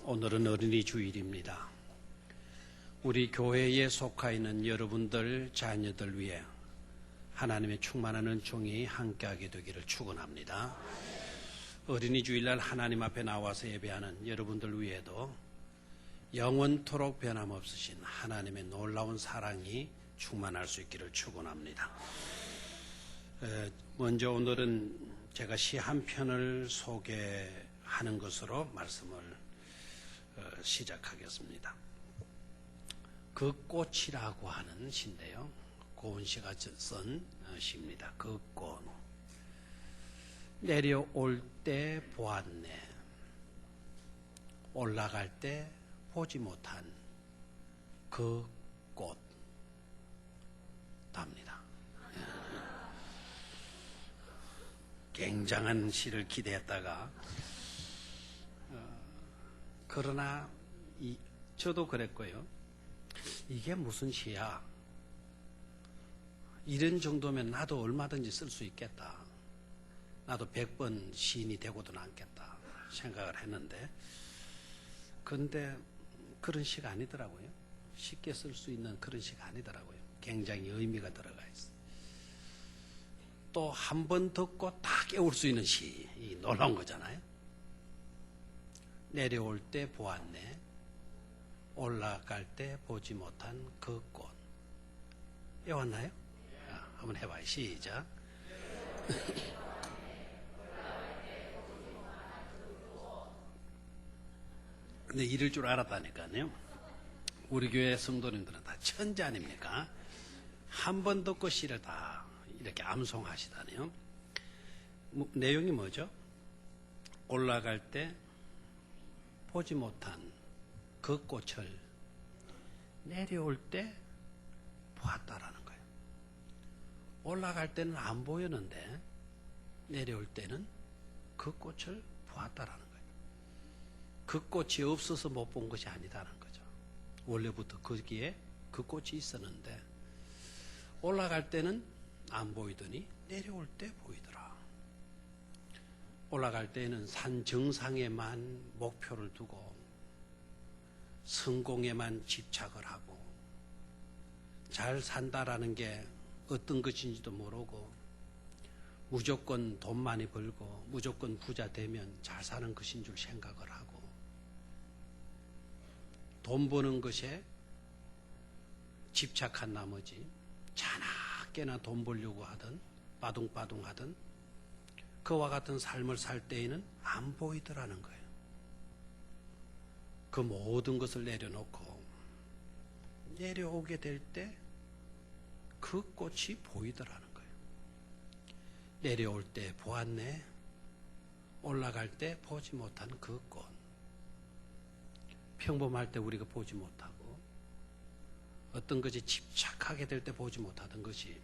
오늘은 어린이 주일입니다. 우리 교회에 속하 있는 여러분들 자녀들 위해 하나님의 충만한 은총이 함께하게 되기를 축원합니다. 어린이 주일날 하나님 앞에 나와서 예배하는 여러분들 위에도 영원토록 변함없으신 하나님의 놀라운 사랑이 충만할 수 있기를 축원합니다. 먼저 오늘은 제가 시 한 편을 소개하는 것으로 말씀을 시작하겠습니다. 그 꽃이라고 하는 시인데요. 고은 씨가 쓴 시입니다. 그 꽃. 내려올 때 보았네. 올라갈 때 보지 못한 그 꽃. 답니다. 굉장한 시를 기대했다가 그러나 저도 그랬고요. 이게 무슨 시야? 이런 정도면 나도 얼마든지 쓸 수 있겠다. 나도 100번 시인이 되고도 남겠다 생각을 했는데, 그런데 그런 시가 아니더라고요. 쉽게 쓸 수 있는 그런 시가 아니더라고요. 굉장히 의미가 들어가 있어요. 또 한 번 듣고 다 깨울 수 있는 시, 놀라운 거잖아요. 내려올 때 보았네. 올라갈 때 보지 못한 그 꽃. 외웠나요? 한번 해봐요. 시작. 근데 이럴 줄 알았다니까요. 우리 교회 성도님들은 다 천재 아닙니까? 한 번 듣고 시를 다 이렇게 암송하시다니요. 내용이 뭐죠? 올라갈 때 보지 못한 그 꽃을 내려올 때 보았다라는 거예요. 올라갈 때는 안 보였는데 내려올 때는 그 꽃을 보았다라는 거예요. 그 꽃이 없어서 못 본 것이 아니다라는 거죠. 원래부터 거기에 그 꽃이 있었는데 올라갈 때는 안 보이더니 내려올 때 보이더라. 올라갈 때는 산 정상에만 목표를 두고 성공에만 집착을 하고 잘 산다라는 게 어떤 것인지도 모르고 무조건 돈 많이 벌고 무조건 부자 되면 잘 사는 것인 줄 생각을 하고 돈 버는 것에 집착한 나머지 자나깨나 돈 벌려고 하든 빠둥빠둥 하든 그와 같은 삶을 살 때에는 안 보이더라는 거예요. 그 모든 것을 내려놓고 내려오게 될 때 그 꽃이 보이더라는 거예요. 내려올 때 보았네. 올라갈 때 보지 못한 그 꽃. 평범할 때 우리가 보지 못하고 어떤 것이 집착하게 될 때 보지 못하던 것이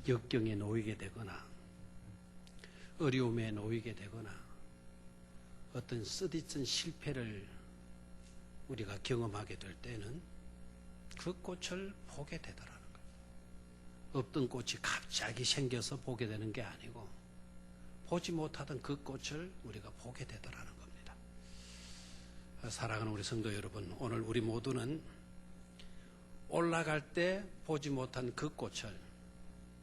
역경에 놓이게 되거나 어려움에 놓이게 되거나 어떤 쓰디쓴 실패를 우리가 경험하게 될 때는 그 꽃을 보게 되더라는 거예요. 없던 꽃이 갑자기 생겨서 보게 되는 게 아니고 보지 못하던 그 꽃을 우리가 보게 되더라는 겁니다. 사랑하는 우리 성도 여러분, 오늘 우리 모두는 올라갈 때 보지 못한 그 꽃을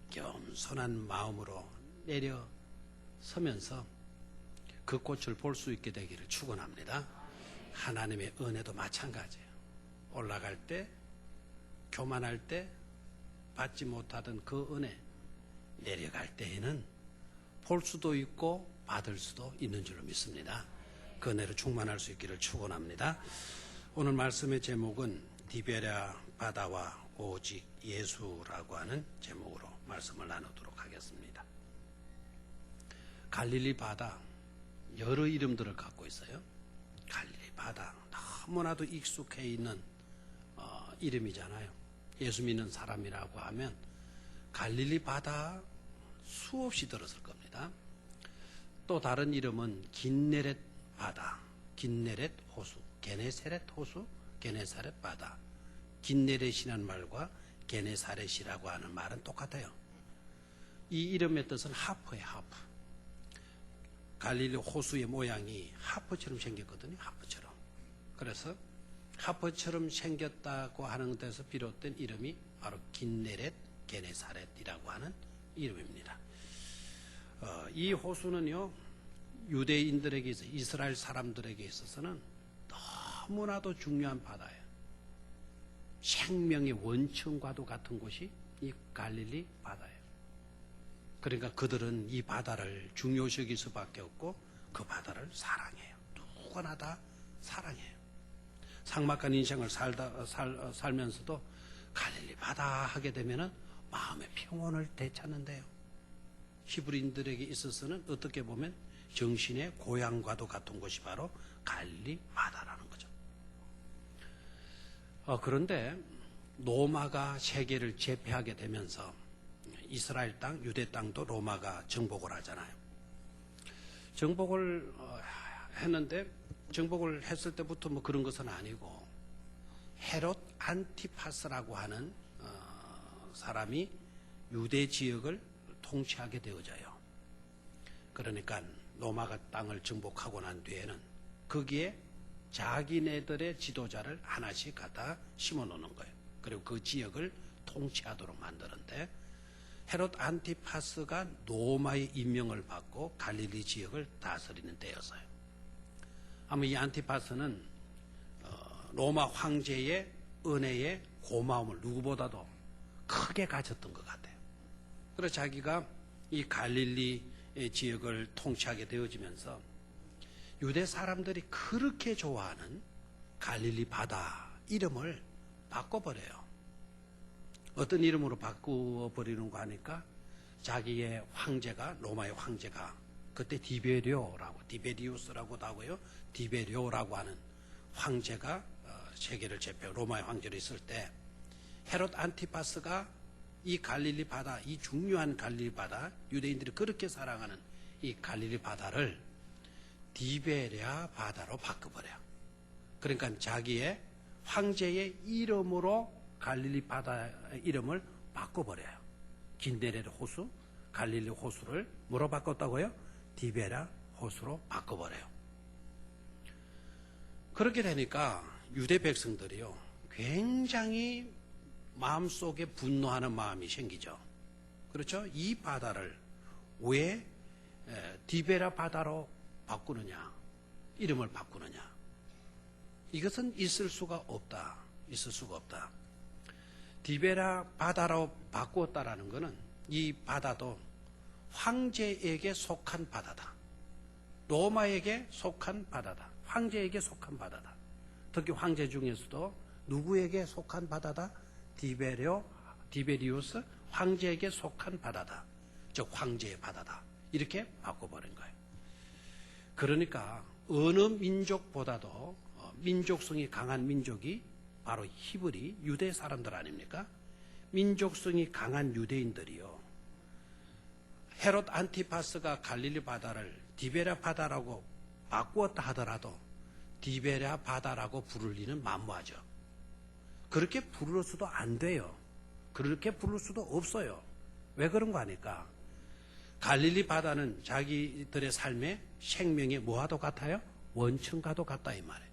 겸손한 마음으로 내려서면서 그 꽃을 볼 수 있게 되기를 축원합니다. 하나님의 은혜도 마찬가지예요. 올라갈 때, 교만할 때 받지 못하던 그 은혜, 내려갈 때에는 볼 수도 있고 받을 수도 있는 줄로 믿습니다. 그 은혜로 충만할 수 있기를 축원합니다. 오늘 말씀의 제목은 디베랴 바다와 오직 예수라고 하는 제목으로 말씀을 나누도록 하겠습니다. 갈릴리 바다, 여러 이름들을 갖고 있어요. 갈릴리 바다, 너무나도 익숙해 있는 이름이잖아요. 예수 믿는 사람이라고 하면 갈릴리 바다 수없이 들었을 겁니다. 또 다른 이름은 긴네렛 바다, 긴네렛 호수, 게네사렛 호수, 게네사렛 바다. 긴네렛이라는 말과 게네사렛이라고 하는 말은 똑같아요. 이 이름의 뜻은 하프예요. 하프. 갈릴리 호수의 모양이 하프처럼 생겼거든요. 하프처럼. 그래서 하프처럼 생겼다고 하는 데서 비롯된 이름이 바로 긴네렛 게네사렛이라고 하는 이름입니다. 이 호수는요, 유대인들에게 있어, 이스라엘 사람들에게 있어서는 너무나도 중요한 바다예요. 생명의 원천과도 같은 곳이 이 갈릴리 바다예요. 그러니까 그들은 이 바다를 중요시 여길 수밖에 없고 그 바다를 사랑해요. 누구나 다 사랑해요. 삭막한 인생을 살면서도 갈릴리 바다 하게 되면은 마음의 평온을 되찾는데요. 히브리인들에게 있어서는 어떻게 보면 정신의 고향과도 같은 곳이 바로 갈릴리 바다라는 거죠. 그런데 로마가 세계를 제패하게 되면서 이스라엘 땅, 유대 땅도 로마가 정복을 하잖아요. 정복을 했는데 정복을 했을 때부터 뭐 그런 것은 아니고 헤롯 안티파스라고 하는 사람이 유대 지역을 통치하게 되어져요. 그러니까 로마가 땅을 정복하고 난 뒤에는 거기에 자기네들의 지도자를 하나씩 갖다 심어 놓는 거예요. 그리고 그 지역을 통치하도록 만드는데 헤롯 안티파스가 로마의 임명을 받고 갈릴리 지역을 다스리는 때였어요. 아마 이 안티파스는 로마 황제의 은혜에 고마움을 누구보다도 크게 가졌던 것 같아요. 그래서 자기가 이 갈릴리 지역을 통치하게 되어지면서 유대 사람들이 그렇게 좋아하는 갈릴리 바다 이름을 바꿔버려요. 어떤 이름으로 바꿔버리는가 하니까 자기의 황제가, 로마의 황제가 그때 디베리우스라고도 하고요, 디베리오라고 하는 황제가 세계를 제패 로마의 황제로 있을 때 헤롯 안티파스가 이 갈릴리 바다, 이 중요한 갈릴리 바다, 유대인들이 그렇게 사랑하는 이 갈릴리 바다를 디베랴 바다로 바꿔버려요. 그러니까 자기의 황제의 이름으로 갈릴리 바다 이름을 바꿔버려요. 긴네렛 호수, 갈릴리 호수를 뭐로 바꿨다고요? 디베랴 호수로 바꿔버려요. 그렇게 되니까 유대 백성들이요, 굉장히 마음속에 분노하는 마음이 생기죠. 그렇죠? 이 바다를 왜 디베랴 바다로 바꾸느냐, 이름을 바꾸느냐, 이것은 있을 수가 없다. 있을 수가 없다. 디베랴 바다로 바꾸었다라는 것은 이 바다도 황제에게 속한 바다다. 로마에게 속한 바다다. 황제에게 속한 바다다. 특히 황제 중에서도 누구에게 속한 바다다? 디베리우스 황제에게 속한 바다다. 즉 황제의 바다다. 이렇게 바꿔버린 거예요. 그러니까 어느 민족보다도 민족성이 강한 민족이 바로 히브리 유대 사람들 아닙니까? 민족성이 강한 유대인들이요, 헤롯 안티파스가 갈릴리 바다를 디베랴 바다라고 바꾸었다 하더라도 디베랴 바다라고 부를 리는 만무하죠. 그렇게 부르서도 안 돼요. 그렇게 부를 수도 없어요. 왜 그런 거 아니까? 갈릴리 바다는 자기들의 삶의 생명의 뭐와도 같아요? 원천과도 같다 이 말이에요.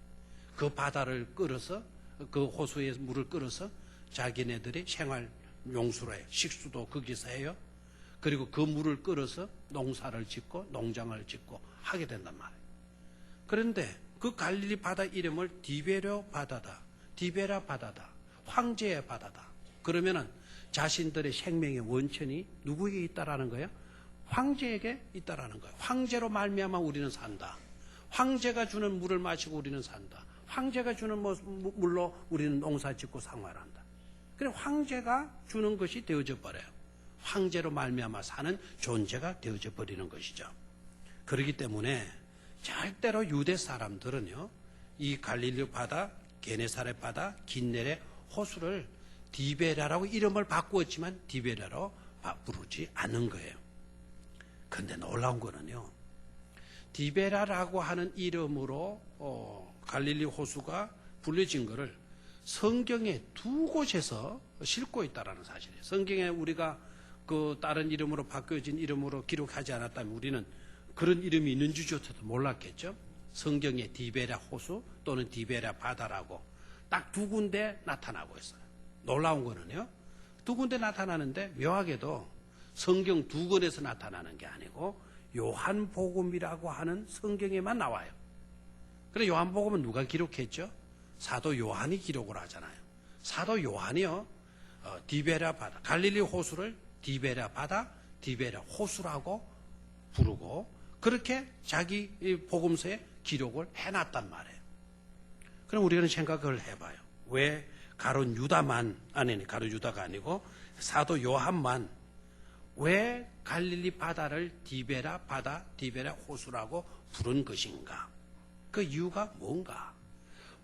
그 바다를 끌어서, 그 호수의 물을 끌어서 자기네들이 생활 용수로 해요. 식수도 거기서 해요. 그리고 그 물을 끌어서 농사를 짓고 농장을 짓고 하게 된단 말이에요. 그런데 그 갈릴리 바다 이름을 디베랴 바다다, 디베랴 바다다, 황제의 바다다. 그러면은 자신들의 생명의 원천이 누구에게 있다라는 거예요? 황제에게 있다라는 거예요. 황제로 말미암아 우리는 산다. 황제가 주는 물을 마시고 우리는 산다. 황제가 주는 물로 우리는 농사 짓고 생활한다. 그래 황제가 주는 것이 되어져 버려요. 황제로 말미암아 사는 존재가 되어져 버리는 것이죠. 그렇기 때문에 절대로 유대 사람들은요, 이 갈릴리 바다, 게네사렛 바다, 긴네렛 호수를 디베랴라고 이름을 바꾸었지만 디베랴로 부르지 않는 거예요. 그런데 놀라운 거는요, 디베랴라고 하는 이름으로 갈릴리 호수가 불려진 것을 성경에 두 곳에서 싣고 있다라는 사실이에요. 성경에 우리가 그 다른 이름으로 바뀌어진 이름으로 기록하지 않았다면 우리는 그런 이름이 있는 줄조차도 몰랐겠죠. 성경에 디베랴 호수 또는 디베랴 바다라고 딱 두 군데 나타나고 있어요. 놀라운 거는요, 두 군데 나타나는데 묘하게도 성경 두 권에서 나타나는 게 아니고 요한복음이라고 하는 성경에만 나와요. 그래, 요한복음은 누가 기록했죠? 사도 요한이 기록을 하잖아요. 사도 요한이요, 디베랴 바다, 갈릴리 호수를 디베랴 바다, 디베랴 호수라고 부르고 그렇게 자기 복음서에 기록을 해놨단 말이에요. 그럼 우리는 생각을 해봐요. 왜 가룟 유다만, 가룟 유다가 아니고 사도 요한만 왜 갈릴리 바다를 디베랴 바다, 디베랴 호수라고 부른 것인가? 그 이유가 뭔가?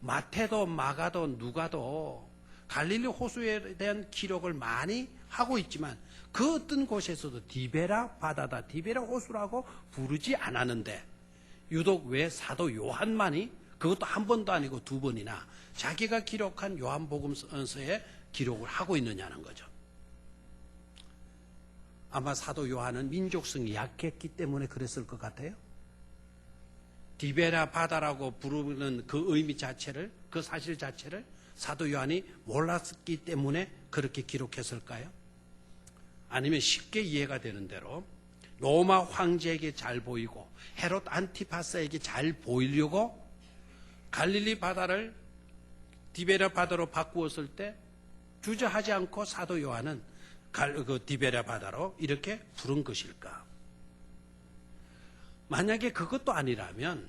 마태도 마가도 누가도 갈릴리 호수에 대한 기록을 많이 하고 있지만 그 어떤 곳에서도 디베랴 바다다, 디베랴 호수라고 부르지 않았는데 유독 왜 사도 요한만이, 그것도 한 번도 아니고 두 번이나 자기가 기록한 요한복음서에 기록을 하고 있느냐는 거죠. 아마 사도 요한은 민족성이 약했기 때문에 그랬을 것 같아요. 디베랴 바다라고 부르는 그 의미 자체를, 그 사실 자체를 사도 요한이 몰랐기 때문에 그렇게 기록했을까요? 아니면 쉽게 이해가 되는 대로 로마 황제에게 잘 보이고 헤롯 안티파스에게 잘 보이려고 갈릴리 바다를 디베랴 바다로 바꾸었을 때 주저하지 않고 사도 요한은 그 디베랴 바다로 이렇게 부른 것일까? 만약에 그것도 아니라면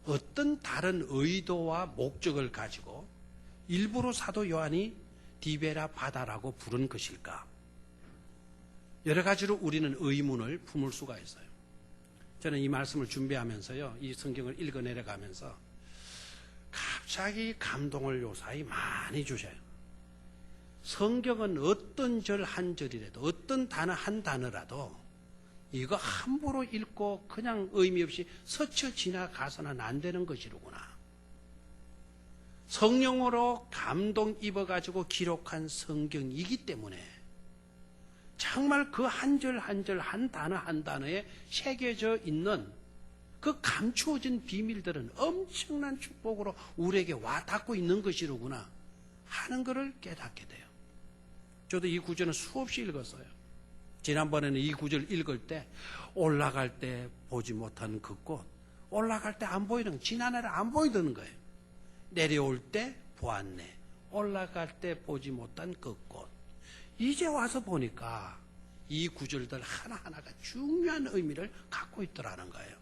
어떤 다른 의도와 목적을 가지고 일부러 사도 요한이 디베랴 바다라고 부른 것일까? 여러 가지로 우리는 의문을 품을 수가 있어요. 저는 이 말씀을 준비하면서요, 이 성경을 읽어 내려가면서 갑자기 감동을 요사이 많이 주셔요. 성경은 어떤 절 한 절이라도, 어떤 단어 한 단어라도 이거 함부로 읽고 그냥 의미 없이 스쳐 지나가서는 안 되는 것이로구나. 성령으로 감동 입어가지고 기록한 성경이기 때문에 정말 그 한 절 한 절, 한 단어 한 단어에 새겨져 있는 그 감추어진 비밀들은 엄청난 축복으로 우리에게 와닿고 있는 것이로구나 하는 것을 깨닫게 돼요. 저도 이 구절은 수없이 읽었어요. 지난번에는 이 구절 읽을 때 올라갈 때 보지 못한 그 꽃, 올라갈 때 안 보이는, 지난해는 안 보이던 거예요. 내려올 때 보았네, 올라갈 때 보지 못한 그 꽃. 이제 와서 보니까 이 구절들 하나하나가 중요한 의미를 갖고 있더라는 거예요.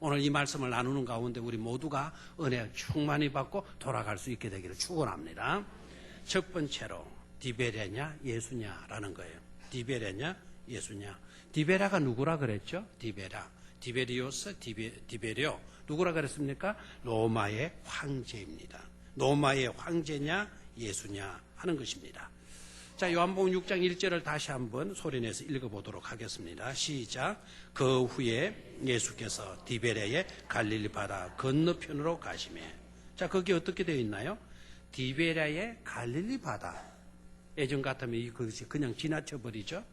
오늘 이 말씀을 나누는 가운데 우리 모두가 은혜 충만히 받고 돌아갈 수 있게 되기를 축원합니다. 첫 번째로 디베랴냐 예수냐라는 거예요. 디베랴냐 예수냐. 디베랴가 누구라 그랬죠? 디베랴, 디베리오스, 디베려. 누구라 그랬습니까? 로마의 황제입니다. 로마의 황제냐 예수냐 하는 것입니다. 자, 요한복음 6장 1절을 다시 한번 소리내서 읽어보도록 하겠습니다. 시작. 그 후에 예수께서 디베랴의 갈릴리 바다 건너편으로 가시매. 자, 거기 어떻게 되어 있나요? 디베랴의 갈릴리 바다. 예전 같으면 이것이 그냥 지나쳐 버리죠.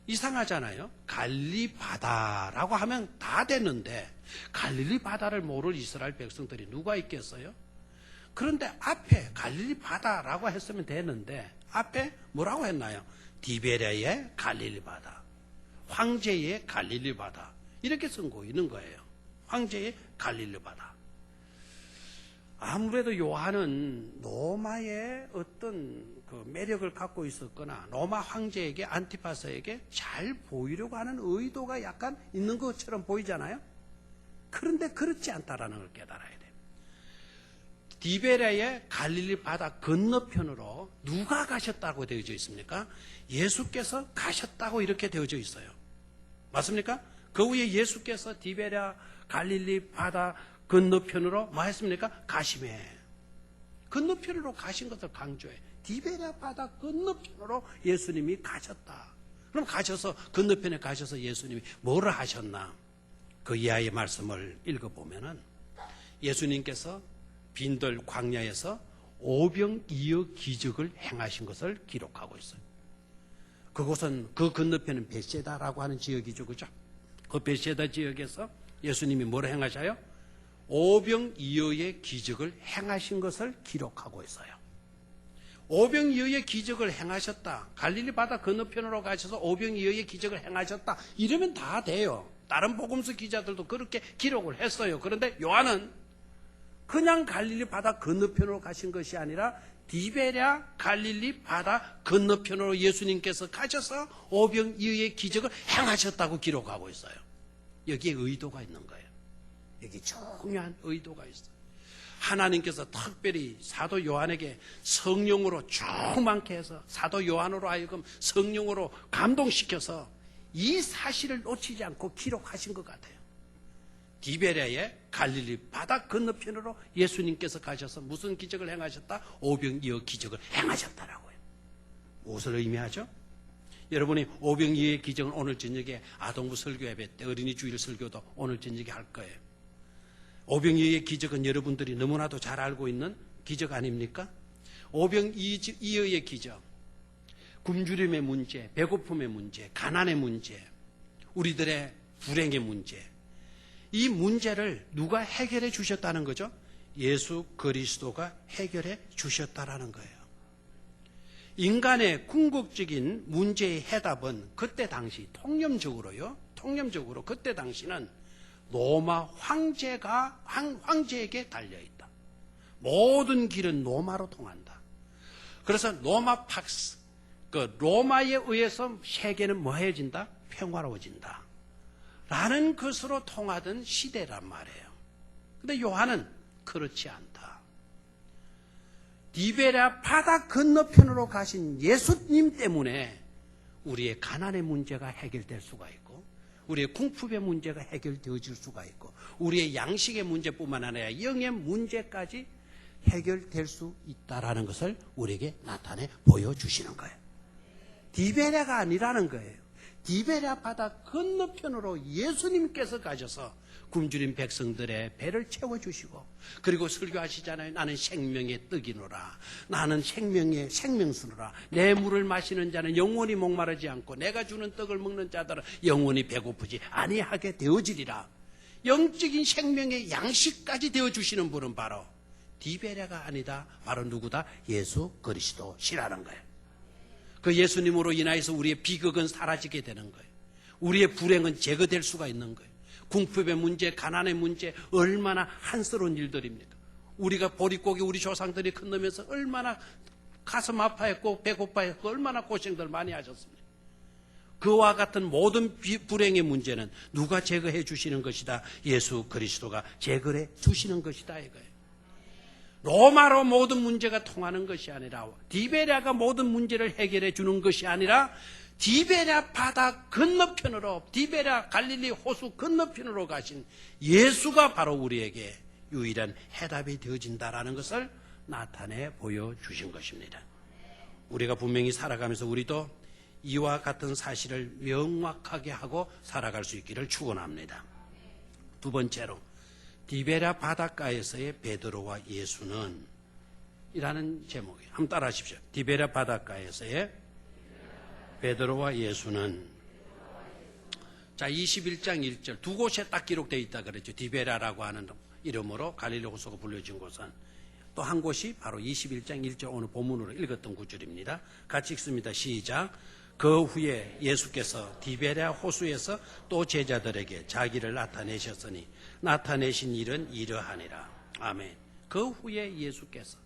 이상하잖아요. 갈릴리 바다라고 하면 다 됐는데 갈릴리 바다를 모를 이스라엘 백성들이 누가 있겠어요? 그런데 앞에 갈릴리 바다라고 했으면 되는데 앞에 뭐라고 했나요? 디베랴의 갈릴리 바다, 황제의 갈릴리 바다, 이렇게 쓰고 있는 거예요. 황제의 갈릴리 바다. 아무래도 요한은 로마의 어떤 그 매력을 갖고 있었거나 로마 황제에게, 안티파스에게 잘 보이려고 하는 의도가 약간 있는 것처럼 보이잖아요. 그런데 그렇지 않다라는 걸 깨달아야 돼요. 디베랴의 갈릴리 바다 건너편으로 누가 가셨다고 되어져 있습니까? 예수께서 가셨다고 이렇게 되어져 있어요. 맞습니까? 그 후에 예수께서 디베랴 갈릴리 바다 건너편으로 뭐 했습니까? 가시매. 건너편으로 가신 것을 강조해. 디베랴 바다 건너편으로 예수님이 가셨다. 그럼 가셔서, 건너편에 가셔서 예수님이 뭐를 하셨나? 그 이하의 말씀을 읽어보면은 예수님께서 빈들 광야에서 오병이어 기적을 행하신 것을 기록하고 있어요. 그곳은, 그 건너편은 벳세다라고 하는 지역이죠. 그죠? 그 베세다 지역에서 예수님이 뭘 행하셔요? 오병이어의 기적을 행하신 것을 기록하고 있어요. 오병이어의 기적을 행하셨다. 갈릴리 바다 건너편으로 가셔서 오병이어의 기적을 행하셨다. 이러면 다 돼요. 다른 복음서 기자들도 그렇게 기록을 했어요. 그런데 요한은 그냥 갈릴리 바다 건너편으로 가신 것이 아니라 디베랴 갈릴리 바다 건너편으로 예수님께서 가셔서 오병이어의 기적을 행하셨다고 기록하고 있어요. 여기에 의도가 있는 거예요. 여기 중요한 의도가 있어요. 하나님께서 특별히 사도 요한에게 성령으로 충만케 해서 사도 요한으로 하여금 성령으로 감동시켜서 이 사실을 놓치지 않고 기록하신 것 같아요. 디베랴의 갈릴리 바다 건너편으로 예수님께서 가셔서 무슨 기적을 행하셨다? 오병이어 기적을 행하셨다라고요. 무엇을 의미하죠? 여러분이 오병이어의 기적은 오늘 저녁에 아동부 설교 예배 때 어린이 주일 설교도 오늘 저녁에 할 거예요. 오병이어의 기적은 여러분들이 너무나도 잘 알고 있는 기적 아닙니까? 오병이어의 기적, 굶주림의 문제, 배고픔의 문제, 가난의 문제, 우리들의 불행의 문제, 이 문제를 누가 해결해 주셨다는 거죠? 예수 그리스도가 해결해 주셨다라는 거예요. 인간의 궁극적인 문제의 해답은 그때 당시 통념적으로 그때 당시는 로마 황제에게 달려있다. 모든 길은 로마로 통한다. 그래서 로마에 의해서 세계는 뭐해진다? 평화로워진다. 라는 것으로 통하던 시대란 말이에요. 근데 요한은 그렇지 않다. 디베랴 바다 건너편으로 가신 예수님 때문에 우리의 가난의 문제가 해결될 수가 있고 우리의 궁핍의 문제가 해결되어질 수가 있고 우리의 양식의 문제뿐만 아니라 영의 문제까지 해결될 수 있다라는 것을 우리에게 나타내 보여주시는 거예요. 디베랴가 아니라는 거예요. 디베랴 바다 건너편으로 예수님께서 가셔서 굶주린 백성들의 배를 채워주시고 그리고 설교하시잖아요. 나는 생명의 떡이노라. 나는 생명의 생명수노라. 내 물을 마시는 자는 영원히 목마르지 않고 내가 주는 떡을 먹는 자들은 영원히 배고프지 아니하게 되어지리라. 영적인 생명의 양식까지 되어주시는 분은 바로 디베랴가 아니다. 바로 누구다? 예수 그리스도시라는 거예요. 그 예수님으로 인하여서 우리의 비극은 사라지게 되는 거예요. 우리의 불행은 제거될 수가 있는 거예요. 궁핍의 문제, 가난의 문제 얼마나 한스러운 일들입니까? 우리가 보릿고개 우리 조상들이 건너면서 얼마나 가슴 아파했고 배고파했고 얼마나 고생들 많이 하셨습니까? 그와 같은 모든 불행의 문제는 누가 제거해 주시는 것이다? 예수 그리스도가 제거해 주시는 것이다 이거예요. 로마로 모든 문제가 통하는 것이 아니라 디베랴가 모든 문제를 해결해 주는 것이 아니라 디베랴 바다 건너편으로 디베랴 갈릴리 호수 건너편으로 가신 예수가 바로 우리에게 유일한 해답이 되어진다라는 것을 나타내 보여주신 것입니다. 우리가 분명히 살아가면서 우리도 이와 같은 사실을 명확하게 하고 살아갈 수 있기를 축원합니다. 두 번째로 디베랴 바닷가에서의 베드로와 예수는 이라는 제목이에요. 한번 따라 하십시오. 디베랴 바닷가에서의 베드로와 예수는 자 21장 1절 두 곳에 딱 기록되어 있다 그랬죠. 디베랴라고 하는 이름으로 갈릴리 호수가 불려진 곳은 또 한 곳이 바로 21장 1절 오늘 본문으로 읽었던 구절입니다. 같이 읽습니다. 시작. 그 후에 예수께서 디베랴 호수에서 또 제자들에게 자기를 나타내셨으니 나타내신 일은 이러하니라. 아멘. 그 후에 예수께서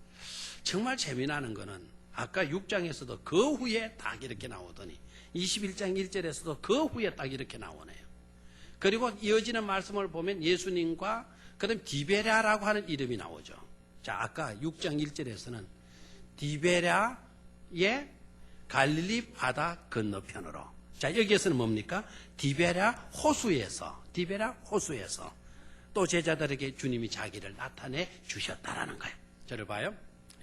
정말 재미나는 거는 아까 6장에서도 그 후에 딱 이렇게 나오더니 21장 1절에서도 그 후에 딱 이렇게 나오네요. 그리고 이어지는 말씀을 보면 예수님과 그다음 디베랴라고 하는 이름이 나오죠. 자, 아까 6장 1절에서는 디베랴의 갈릴리 바다 건너편으로. 자, 여기에서는 뭡니까? 디베랴 호수에서 또 제자들에게 주님이 자기를 나타내 주셨다라는 거예요. 저를 봐요.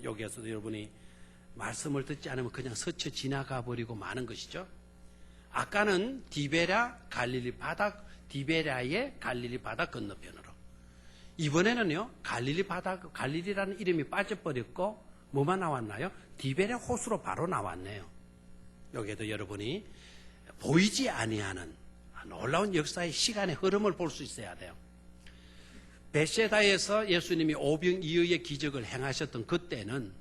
여기에서도 여러분이 말씀을 듣지 않으면 그냥 스쳐 지나가 버리고 마는 것이죠. 아까는 디베랴의 갈릴리 바다 건너편으로. 이번에는요, 갈릴리라는 이름이 빠져버렸고, 뭐만 나왔나요? 디베랴 호수로 바로 나왔네요. 여기에도 여러분이 보이지 아니하는 놀라운 역사의 시간의 흐름을 볼 수 있어야 돼요. 베세다에서 예수님이 오병이어의 기적을 행하셨던 그때는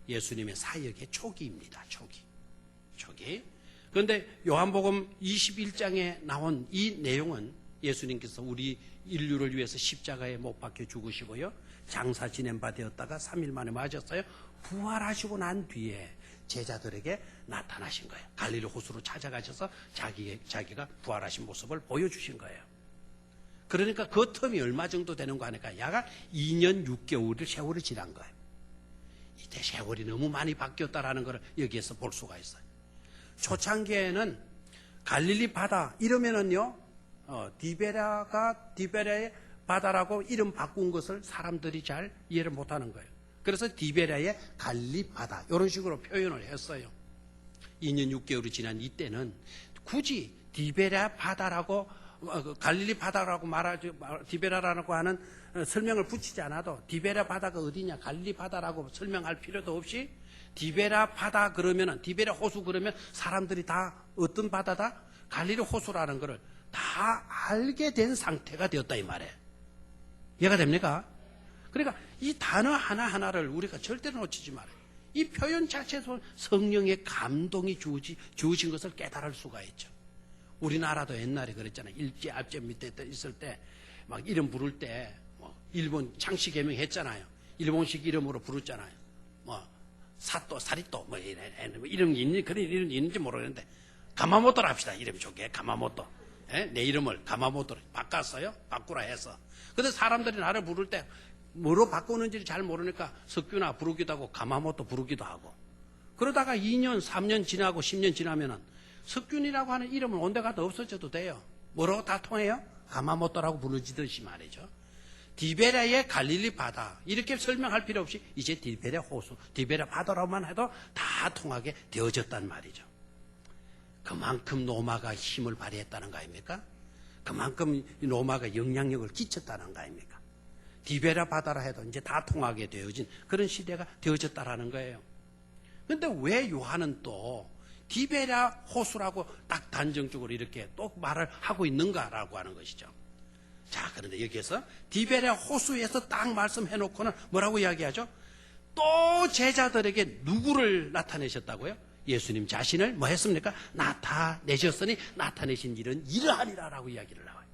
예수님의 사역의 초기입니다. 초기. 그런데 요한복음 21장에 나온 이 내용은 예수님께서 우리 인류를 위해서 십자가에 못 박혀 죽으시고요. 장사 지낸 바 되었다가 3일 만에 맞았어요. 부활하시고 난 뒤에 제자들에게 나타나신 거예요. 갈릴리 호수로 찾아가셔서 자기가 부활하신 모습을 보여주신 거예요. 그러니까 그 텀이 얼마 정도 되는 거 아니까 약 2년 6개월을 세월이 지난 거예요. 이때 세월이 너무 많이 바뀌었다라는 걸 여기에서 볼 수가 있어요. 초창기에는 갈릴리 바다 이러면은요, 디베라의 바다라고 이름 바꾼 것을 사람들이 잘 이해를 못하는 거예요. 그래서 디베라의 갈릴리 바다 이런 식으로 표현을 했어요. 2년 6개월이 지난 이때는 굳이 디베라 바다라고 갈릴리 바다라고 디베라라고 하는 설명을 붙이지 않아도 디베라 바다가 어디냐, 갈릴리 바다라고 설명할 필요도 없이 디베라 바다 그러면은 디베라 호수 그러면 사람들이 다 어떤 바다다? 갈릴리 호수라는 것을 다 알게 된 상태가 되었다 이 말이에요. 이해가 됩니까? 그러니까 이 단어 하나하나를 우리가 절대로 놓치지 말아요. 이 표현 자체에서 성령의 감동이 주어진 것을 깨달을 수가 있죠. 우리나라도 옛날에 그랬잖아요. 일제 앞제 밑에 있을 때 막 이름 부를 때 일본 창씨 개명 했잖아요. 일본식 이름으로 부르잖아요. 사또, 사리또, 이런 게 있는, 그런 이름이 있는지 모르겠는데, 가마모토로 합시다. 이름 좋게. 가마모토. 내 이름을 가마모토로 바꿨어요. 바꾸라 해서. 근데 사람들이 나를 부를 때, 뭐로 바꾸는지 잘 모르니까 석규나 부르기도 하고, 가마모토 부르기도 하고. 그러다가 2년, 3년 지나고 10년 지나면은, 석균이라고 하는 이름은 온데 가도 없어져도 돼요. 뭐로 다 통해요? 가마모토라고 부르지듯이 말이죠. 디베라의 갈릴리 바다 이렇게 설명할 필요 없이 이제 디베라 호수, 디베라 바다로만 해도 다 통하게 되어졌단 말이죠. 그만큼 로마가 힘을 발휘했다는 거 아닙니까? 그만큼 로마가 영향력을 끼쳤다는 거 아닙니까? 디베라 바다라 해도 이제 다 통하게 되어진 그런 시대가 되어졌다라는 거예요. 그런데 왜 요한은 또 디베라 호수라고 딱 단정적으로 이렇게 또 말을 하고 있는가라고 하는 것이죠. 자, 그런데 여기에서 디베라 호수에서 딱 말씀해놓고는 뭐라고 이야기하죠? 또 제자들에게 누구를 나타내셨다고요? 예수님 자신을 뭐 했습니까? 나타내셨으니 나타내신 일은 이러하리라라고 이야기를 나와요.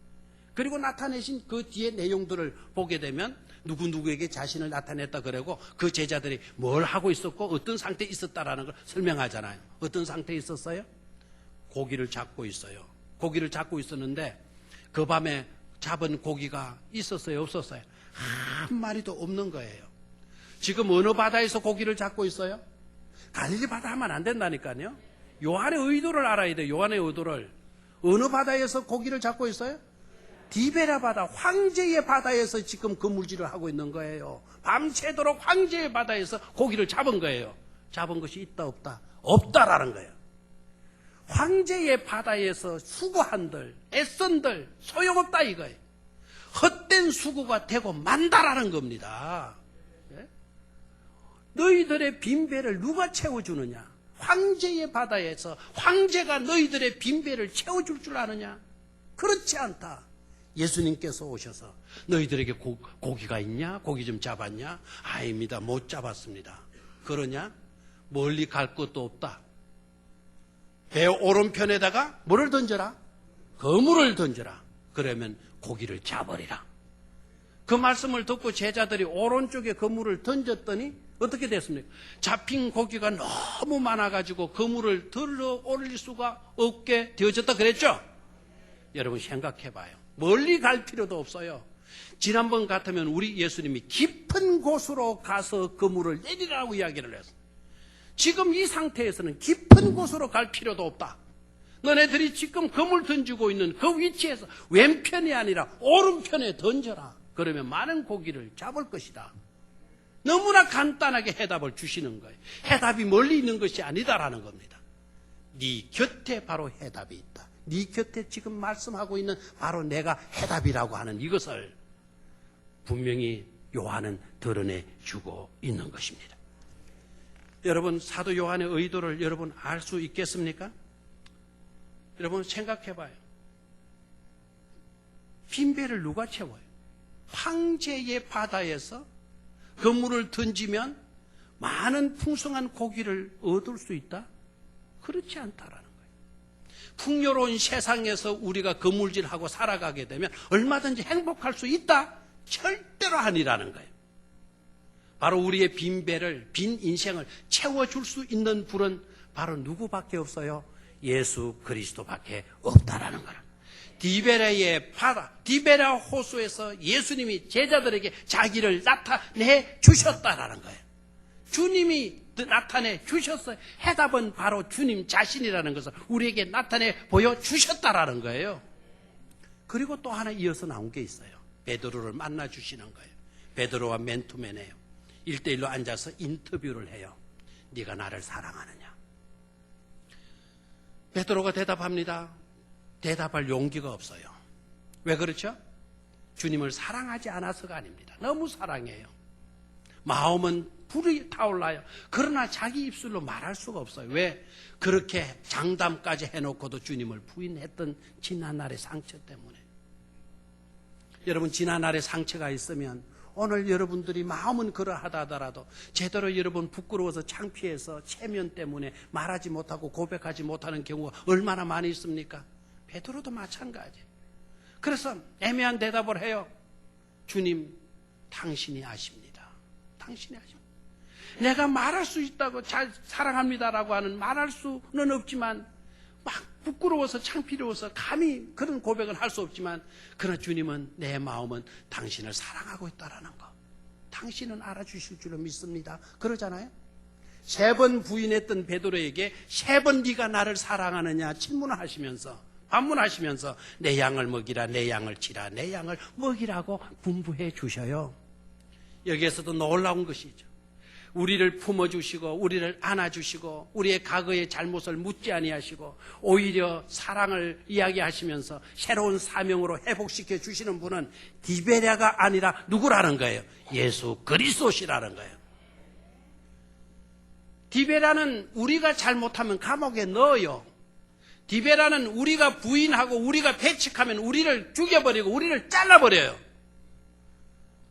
그리고 나타내신 그 뒤에 내용들을 보게 되면 누구에게 자신을 나타냈다 그러고 그 제자들이 뭘 하고 있었고 어떤 상태에 있었다라는 걸 설명하잖아요. 어떤 상태에 있었어요? 고기를 잡고 있어요. 고기를 잡고 있었는데 그 밤에 잡은 고기가 있었어요? 없었어요? 한 마리도 없는 거예요. 지금 어느 바다에서 고기를 잡고 있어요? 갈릴리 바다 하면 안 된다니까요. 요한의 의도를 알아야 돼요. 요한의 의도를. 어느 바다에서 고기를 잡고 있어요? 디베라 바다, 황제의 바다에서 지금 그물질을 하고 있는 거예요. 밤새도록 황제의 바다에서 고기를 잡은 거예요. 잡은 것이 있다 없다? 없다라는 거예요. 황제의 바다에서 수고한들, 애쓴들 소용없다 이거예요. 헛된 수고가 되고 만다라는 겁니다. 네? 너희들의 빈배를 누가 채워주느냐? 황제의 바다에서 황제가 너희들의 빈배를 채워줄 줄 아느냐? 그렇지 않다. 예수님께서 오셔서 너희들에게 고기가 있냐? 고기 좀 잡았냐? 아닙니다. 못 잡았습니다. 그러냐? 멀리 갈 것도 없다. 배 오른편에다가 뭐를 던져라? 그물을 던져라. 그러면 고기를 잡으리라. 그 말씀을 듣고 제자들이 오른쪽에 그물을 던졌더니 어떻게 됐습니까? 잡힌 고기가 너무 많아가지고 그물을 들어 올릴 수가 없게 되어졌다 그랬죠? 여러분 생각해봐요. 멀리 갈 필요도 없어요. 지난번 같으면 우리 예수님이 깊은 곳으로 가서 그물을 내리라고 이야기를 했어요. 지금 이 상태에서는 깊은 곳으로 갈 필요도 없다. 너네들이 지금 그물 던지고 있는 그 위치에서 왼편이 아니라 오른편에 던져라. 그러면 많은 고기를 잡을 것이다. 너무나 간단하게 해답을 주시는 거예요. 해답이 멀리 있는 것이 아니다라는 겁니다. 네 곁에 바로 해답이 있다. 네 곁에 지금 말씀하고 있는 바로 내가 해답이라고 하는 이것을 분명히 요한은 드러내주고 있는 것입니다. 여러분 사도 요한의 의도를 여러분 알 수 있겠습니까? 여러분 생각해봐요. 빈배를 누가 채워요? 황제의 바다에서 그물을 던지면 많은 풍성한 고기를 얻을 수 있다? 그렇지 않다라는 거예요. 풍요로운 세상에서 우리가 그물질하고 살아가게 되면 얼마든지 행복할 수 있다? 절대로 아니라는 거예요. 바로 우리의 빈배를, 빈 인생을 채워줄 수 있는 불은 바로 누구밖에 없어요? 예수 그리스도밖에 없다라는 거예요. 디베라의 바다, 디베라 호수에서 예수님이 제자들에게 자기를 나타내 주셨다라는 거예요. 주님이 나타내 주셨어요. 해답은 바로 주님 자신이라는 것을 우리에게 나타내 보여주셨다라는 거예요. 그리고 또 하나 이어서 나온 게 있어요. 베드로를 만나 주시는 거예요. 베드로와 맨투맨이에요. 1대1로 앉아서 인터뷰를 해요. 네가 나를 사랑하느냐? 베드로가 대답합니다. 대답할 용기가 없어요. 왜 그렇죠? 주님을 사랑하지 않아서가 아닙니다. 너무 사랑해요. 마음은 불이 타올라요. 그러나 자기 입술로 말할 수가 없어요. 왜? 그렇게 장담까지 해놓고도 주님을 부인했던 지난날의 상처 때문에. 여러분, 지난날의 상처가 있으면 오늘 여러분들이 마음은 그러하다 하더라도 제대로 여러분 부끄러워서 창피해서 체면 때문에 말하지 못하고 고백하지 못하는 경우가 얼마나 많이 있습니까? 베드로도 마찬가지. 그래서 애매한 대답을 해요. 주님, 당신이 아십니다. 당신이 아십니다. 내가 말할 수 있다고 잘 사랑합니다라고 하는 말할 수는 없지만 막 부끄러워서 창피로워서 감히 그런 고백은 할 수 없지만 그러나 주님은 내 마음은 당신을 사랑하고 있다라는 거. 당신은 알아주실 줄로 믿습니다. 그러잖아요. 3번 부인했던 베드로에게 3번 네가 나를 사랑하느냐 질문을 하시면서 반문하시면서 내 양을 먹이라, 내 양을 치라, 내 양을 먹이라고 분부해 주셔요. 여기에서도 놀라운 것이죠. 우리를 품어주시고 우리를 안아주시고 우리의 과거의 잘못을 묻지 아니하시고 오히려 사랑을 이야기하시면서 새로운 사명으로 회복시켜 주시는 분은 디베랴가 아니라 누구라는 거예요? 예수 그리스도시라는 거예요. 디베랴는 우리가 잘못하면 감옥에 넣어요. 디베랴는 우리가 부인하고 우리가 배척하면 우리를 죽여버리고 우리를 잘라버려요.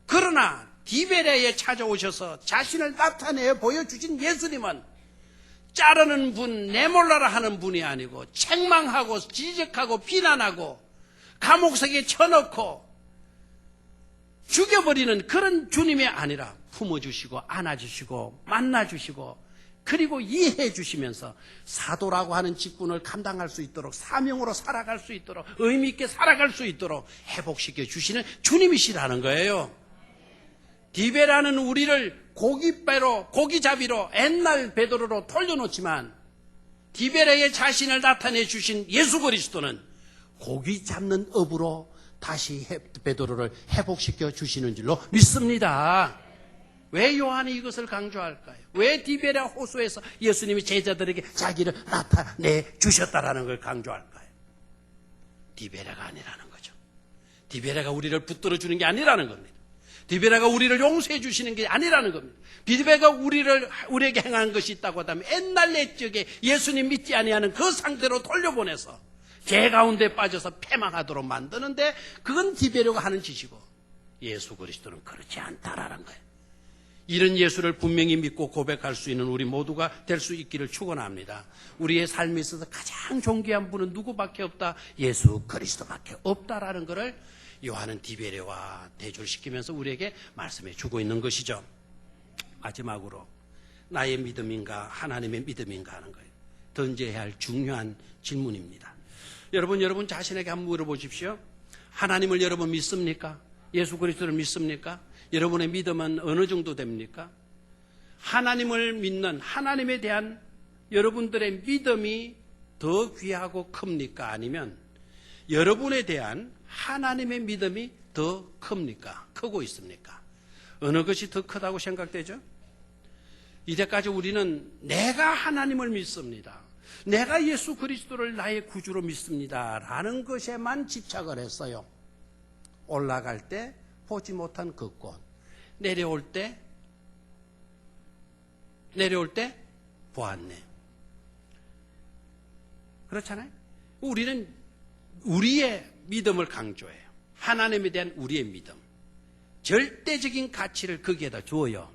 그러나 디베랴에 찾아오셔서 자신을 나타내 보여주신 예수님은 자르는 분, 내몰라라 하는 분이 아니고 책망하고 지적하고 비난하고 감옥석에 쳐넣고 죽여버리는 그런 주님이 아니라 품어주시고 안아주시고 만나주시고 그리고 이해해 주시면서 사도라고 하는 직분을 감당할 수 있도록 사명으로 살아갈 수 있도록 의미 있게 살아갈 수 있도록 회복시켜 주시는 주님이시라는 거예요. 디베랴는 우리를 고깃배로 고기잡이로 옛날 베드로로 돌려놓지만 디베랴의 자신을 나타내 주신 예수 그리스도는 고기 잡는 업으로 다시 베드로를 회복시켜 주시는 줄로 믿습니다. 왜 요한이 이것을 강조할까요? 왜 디베랴 호수에서 예수님이 제자들에게 자기를 나타내 주셨다라는 걸 강조할까요? 디베랴가 아니라는 거죠. 디베랴가 우리를 붙들어 주는 게 아니라는 겁니다. 디베랴가 우리를 용서해 주시는 게 아니라는 겁니다. 디베랴가 우리에게 행하는 것이 있다고 하다면 옛날 옛적에 예수님 믿지 아니하는 그 상태로 돌려보내서 죄 가운데 빠져서 패망하도록 만드는데 그건 디베랴가 하는 짓이고 예수 그리스도는 그렇지 않다라는 거예요. 이런 예수를 분명히 믿고 고백할 수 있는 우리 모두가 될 수 있기를 축원합니다. 우리의 삶에 있어서 가장 존귀한 분은 누구밖에 없다? 예수 그리스도밖에 없다라는 것을 요한은 디베랴와 대조시키면서 우리에게 말씀해 주고 있는 것이죠. 마지막으로 나의 믿음인가 하나님의 믿음인가 하는 거예요. 던져야 할 중요한 질문입니다. 여러분 자신에게 한번 물어보십시오. 하나님을 여러분 믿습니까? 예수 그리스도를 믿습니까? 여러분의 믿음은 어느 정도 됩니까? 하나님을 믿는 하나님에 대한 여러분들의 믿음이 더 귀하고 큽니까? 아니면 여러분에 대한 하나님의 믿음이 더 큽니까? 크고 있습니까? 어느 것이 더 크다고 생각되죠? 이제까지 우리는 내가 하나님을 믿습니다. 내가 예수 그리스도를 나의 구주로 믿습니다. 라는 것에만 집착을 했어요. 올라갈 때 보지 못한 그 꽃, 내려올 때 보았네. 그렇잖아요? 우리는 우리의 믿음을 강조해요. 하나님에 대한 우리의 믿음, 절대적인 가치를 거기에다 주어요.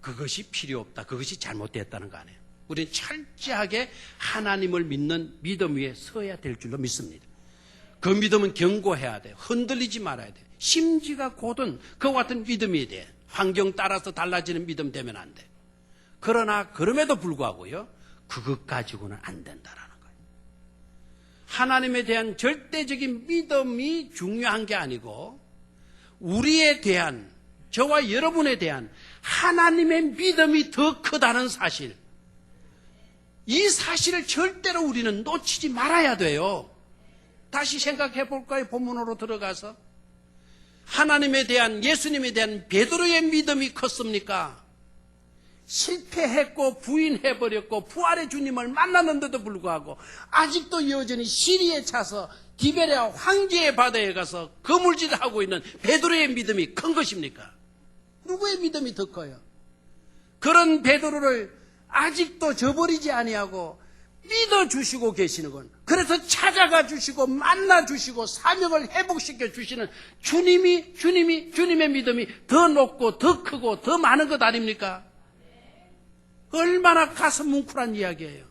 그것이 필요 없다. 그것이 잘못됐다는 거 아니에요. 우리는 철저하게 하나님을 믿는 믿음 위에 서야 될 줄로 믿습니다. 그 믿음은 견고해야 돼요. 흔들리지 말아야 돼요. 심지가 곧은 그와 같은 믿음이 돼. 환경 따라서 달라지는 믿음 되면 안 돼. 그러나 그럼에도 불구하고요, 그것 가지고는 안 된다라는 거예요. 하나님에 대한 절대적인 믿음이 중요한 게 아니고 우리에 대한, 저와 여러분에 대한 하나님의 믿음이 더 크다는 사실, 이 사실을 절대로 우리는 놓치지 말아야 돼요. 다시 생각해 볼까요? 본문으로 들어가서 하나님에 대한, 예수님에 대한 베드로의 믿음이 컸습니까? 실패했고 부인해버렸고 부활의 주님을 만났는데도 불구하고 아직도 여전히 시리에 차서 디베랴 황제의 바다에 가서 거물질하고 있는 베드로의 믿음이 큰 것입니까? 누구의 믿음이 더 커요? 그런 베드로를 아직도 저버리지 아니하고 믿어주시고 계시는 건, 그래서 찾아가 주시고 만나 주시고 사명을 회복시켜 주시는 주님의 믿음이 더 높고 더 크고 더 많은 것 아닙니까? 얼마나 가슴 뭉클한 이야기예요.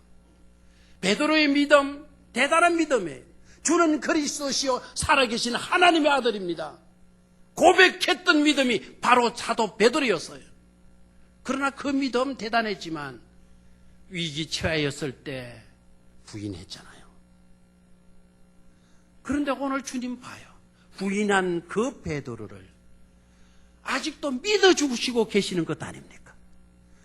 베드로의 믿음, 대단한 믿음이에요. 주는 그리스도시요 살아계신 하나님의 아들입니다. 고백했던 믿음이 바로 사도 베드로였어요. 그러나 그 믿음 대단했지만 위기 처하였을 때 부인했잖아요. 그런데 오늘 주님 봐요. 부인한 그 베드로를 아직도 믿어주시고 계시는 것 아닙니까?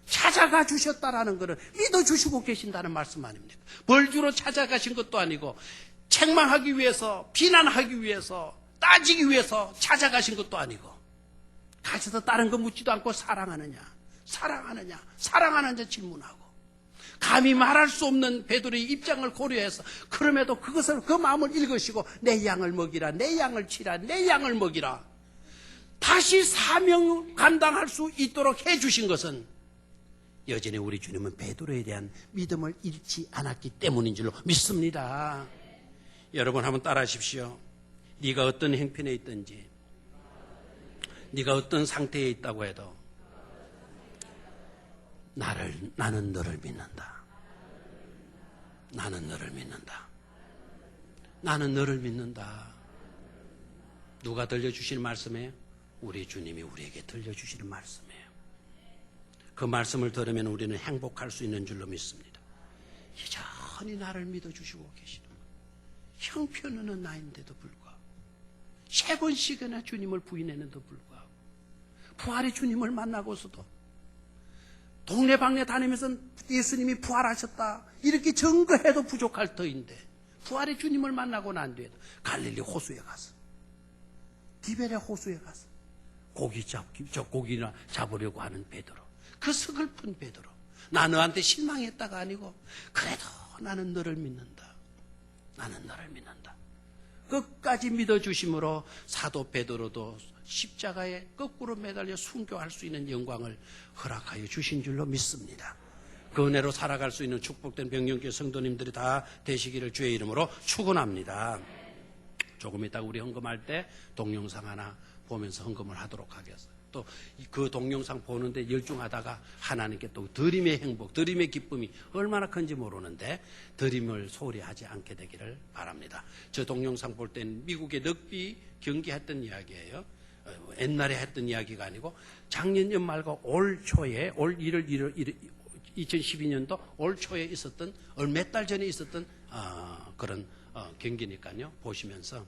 찾아가 주셨다라는 것은 믿어주시고 계신다는 말씀 아닙니까? 벌주로 찾아가신 것도 아니고 책망하기 위해서, 비난하기 위해서, 따지기 위해서 찾아가신 것도 아니고, 가셔서 다른 거 묻지도 않고 사랑하느냐 질문하고, 감히 말할 수 없는 베드로의 입장을 고려해서 그럼에도 그것을, 그 마음을 읽으시고 내 양을 먹이라, 내 양을 치라, 내 양을 먹이라, 다시 사명 감당할 수 있도록 해주신 것은 여전히 우리 주님은 베드로에 대한 믿음을 잃지 않았기 때문인 줄로 믿습니다. 여러분 한번 따라하십시오. 네가 어떤 형편에 있든지, 네가 어떤 상태에 있다고 해도 나는 너를 믿는다. 나는 너를 믿는다. 나는 너를 믿는다. 누가 들려주시는 말씀이에요? 우리 주님이 우리에게 들려주시는 말씀이에요. 그 말씀을 들으면 우리는 행복할 수 있는 줄로 믿습니다. 여전히 나를 믿어주시고 계시는 것. 형편은 나인데도 불구하고, 3번씩이나 주님을 부인했는데도 불구하고, 부활의 주님을 만나고서도 동네방네 다니면서 예수님이 부활하셨다 이렇게 증거해도 부족할 터인데, 부활의 주님을 만나고 난 뒤에도 갈릴리 호수에 가서, 디베랴 호수에 가서 고기나 잡으려고 하는 베드로, 그 서글픈 베드로, 나 너한테 실망했다가 아니고 그래도 나는 너를 믿는다. 나는 너를 믿는다. 끝까지 믿어주심으로 사도 베드로도 십자가에 거꾸로 매달려 순교할 수 있는 영광을 허락하여 주신 줄로 믿습니다. 그 은혜로 살아갈 수 있는 축복된 병영교회 성도님들이 다 되시기를 주의 이름으로 축원합니다. 조금 이따 우리 헌금할 때 동영상 하나 보면서 헌금을 하도록 하겠습니다. 또 그 동영상 보는데 열중하다가 하나님께 또 드림의 행복, 드림의 기쁨이 얼마나 큰지 모르는데 드림을 소홀히 하지 않게 되기를 바랍니다. 저 동영상 볼 때는 미국의 럭비 경기했던 이야기예요. 옛날에 했던 이야기가 아니고 작년 연말과 올 초에, 올 2012년도 올 초에 있었던, 몇 달 전에 있었던 그런 경기니까요. 보시면서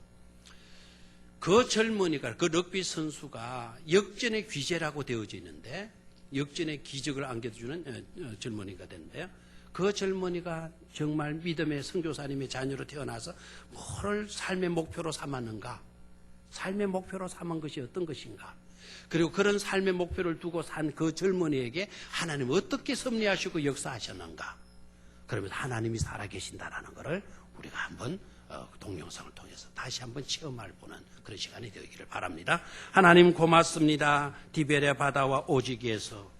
그 젊은이가, 그 럭비 선수가 역전의 귀재라고 되어져 있는데, 역전의 기적을 안겨주는 젊은이가 됐는데요. 그 젊은이가 정말 믿음의 선교사님의 자녀로 태어나서 뭐를 삶의 목표로 삼았는가? 삶의 목표로 삼은 것이 어떤 것인가? 그리고 그런 삶의 목표를 두고 산 그 젊은이에게 하나님 어떻게 섭리하시고 역사하셨는가? 그러면 하나님이 살아계신다라는 것을 우리가 한번 동영상을 통해서 다시 한번 체험할 보는 그런 시간이 되기를 바랍니다. 하나님 고맙습니다. 디베랴 바다와 오지기에서,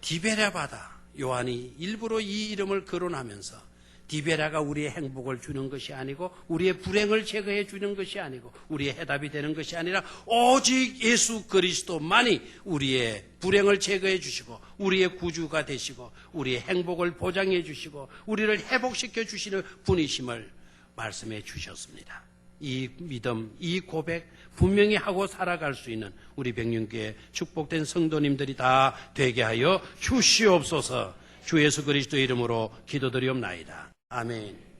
디베랴 바다, 요한이 일부러 이 이름을 거론하면서 디베라가 우리의 행복을 주는 것이 아니고 우리의 불행을 제거해 주는 것이 아니고 우리의 해답이 되는 것이 아니라 오직 예수 그리스도만이 우리의 불행을 제거해 주시고 우리의 구주가 되시고 우리의 행복을 보장해 주시고 우리를 회복시켜 주시는 분이심을 말씀해 주셨습니다. 이 믿음, 이 고백 분명히 하고 살아갈 수 있는 우리 백륜교회 축복된 성도님들이 다 되게 하여 주시옵소서. 주 예수 그리스도의 이름으로 기도드리옵나이다. 아멘.